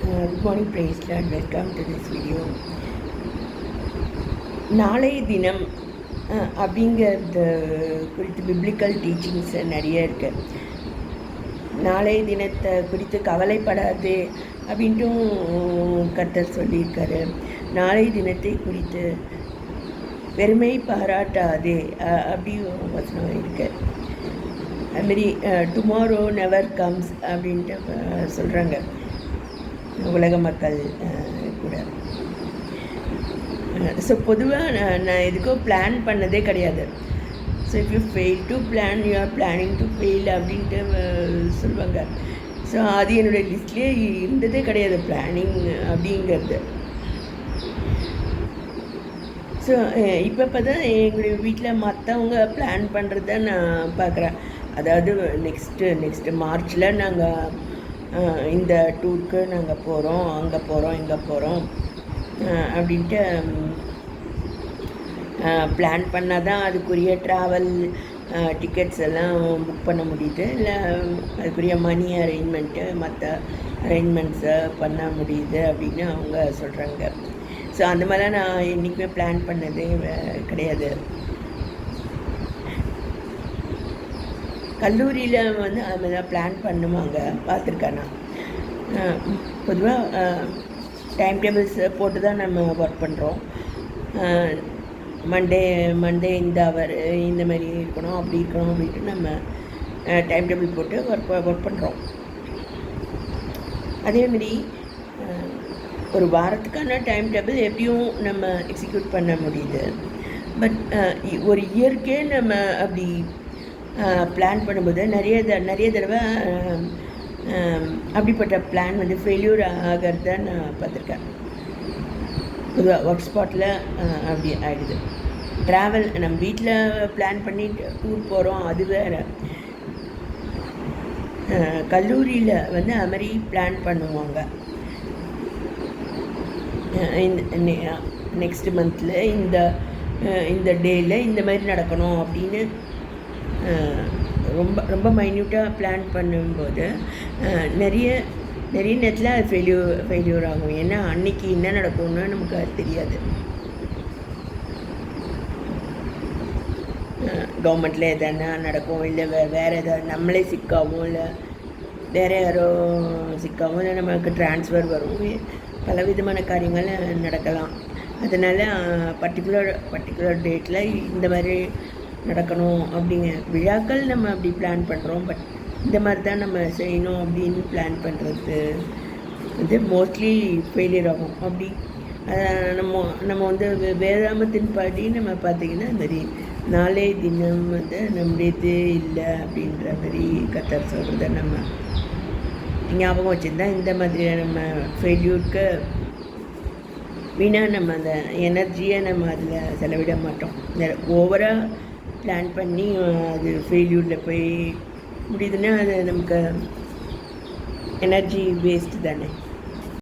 Good morning, praise Lord. Welcome to this video. நாளைய தினம் அப்படிங்கிறது குறித்து பிப்ளிக்கல் டீச்சிங்ஸ் நிறைய இருக்குது. நாளைய தினத்தை குறித்து கவலைப்படாது அப்படின்ட்டும் கர்த்தர் சொல்லியிருக்காரு. நாளைய தினத்தை குறித்து பெருமை பாராட்டாதே அப்படி வசனம் இருக்கு. அதுமாரி டுமாரோ நெவர் கம்ஸ் அப்படின்ட்டு சொல்கிறாங்க உலக மக்கள் கூட. ஸோ பொதுவாக நான் எதுக்கும் பிளான் பண்ணதே கிடையாது. So if you fail to plan you are planning to fail அப்படின்ட்டு சொல்லுவாங்க. ஸோ அது என்னுடைய லிஸ்ட்லேயே இருந்ததே கிடையாது பிளானிங் அப்படிங்கிறது. ஸோ இப்போ தான் எங்களுடைய வீட்டில் மற்றவங்க பிளான் பண்ணுறத நான் பார்க்குறேன். அதாவது நெக்ஸ்ட்டு மார்ச்சில் நாங்கள் இந்த டூருக்கு நாங்கள் போகிறோம், அங்கே போகிறோம், இங்கே போகிறோம் அப்படின்ட்டு பிளான் பண்ணால் தான் அதுக்குரிய ட்ராவல் டிக்கெட்ஸ் எல்லாம் புக் பண்ண முடியுது, இல்லை அதுக்குரிய மணி அரேஞ்ச்மெண்ட்டு மற்ற அரேஞ்ச்மெண்ட்ஸை பண்ண முடியுது அப்படின்னு அவங்க சொல்கிறாங்க. ஸோ அந்த மாதிரிலாம் நான் என்றைக்குமே பிளான் பண்ணதே கிடையாது. கல்லூரியில் வந்து அது மாதிரி தான் பிளான் பண்ணுவாங்க, பார்த்துருக்கேன் நான். பொதுவாக டைம் டேபிள்ஸ் போட்டு தான் நம்ம ஒர்க் பண்ணுறோம். மண்டே இந்த அவர் இந்த மாதிரி இருக்கணும், அப்படி இருக்கணும் அப்படின்ட்டு நம்ம டைம் டேபிள் போட்டு ஒர்க் பண்ணுறோம். அதேமாரி ஒரு வாரத்துக்கான டைம் டேபிள் எப்படியும் நம்ம எக்ஸிக்யூட் பண்ண முடியுது. பட் ஒரு இயற்கையே நம்ம அப்படி பிளான் பண்ணும்போது நிறைய தடவை அப்படிப்பட்ட பிளான் வந்து ஃபெயில்யூர் ஆகிறத நான் பார்த்துருக்கேன். பொதுவாக ஒர்க் ஸ்பாட்டில் அப்படி ஆகிடுது. ட்ராவல் நம்ம வீட்டில் பிளான் பண்ணி டூர் போகிறோம், அது வேறு. கல்லூரியில் வந்து அது மாதிரி பிளான் பண்ணுவாங்க. நெக்ஸ்ட் மந்தில் இந்த டேயில் இந்த மாதிரி நடக்கணும் அப்படின்னு ரொம்ப ரொம்ப மைன்யூட்டாக பிளான் பண்ணும்போது நிறைய நேரத்தில் அது ஃபெயில்யூர் ஆகும். ஏன்னா அன்றைக்கி என்ன நடக்கும்னு நமக்கு அது தெரியாது. கவர்மெண்ட்டில் எதனா நடக்கும், இல்லை வேறு எதாவது நம்மளே சிக்காவும், இல்லை வேறு யாரோ சிக்காவும், இல்லை நமக்கு ட்ரான்ஸ்ஃபர் வரும், பல விதமான காரியங்கள் நடக்கலாம். அதனால் பர்டிகுலர் டேட்டில் இந்த மாதிரி நடக்கணும் அப்படிங்க விழாக்கள் நம்ம அப்படி பிளான் பண்ணுறோம். பட் இந்த மாதிரி தான் நம்ம செய்யணும் அப்படின்னு பிளான் பண்ணுறது வந்து மோஸ்ட்லி ஃபெயிலியர் ஆகும். அப்படி நம்ம வந்து வேதாமத்தின் பாடி நம்ம பார்த்திங்கன்னா இந்த மாதிரி நாளைய தினம் வந்து நம்முடையது இல்லை அப்படின்ற மாதிரி கர்த்தர் சொல்கிறத நம்ம ஞாபகம் வச்சுருந்தா இந்த மாதிரி நம்ம ஃபெயில்யூருக்கு வீணாக நம்ம அந்த எனர்ஜியை நம்ம அதில் செலவிட மாட்டோம். ஓவராக பிளான் பண்ணி அது ஃபெயில்யூரில் போய் முடியுதுன்னா அது நமக்கு எனர்ஜி வேஸ்ட்டு தானே.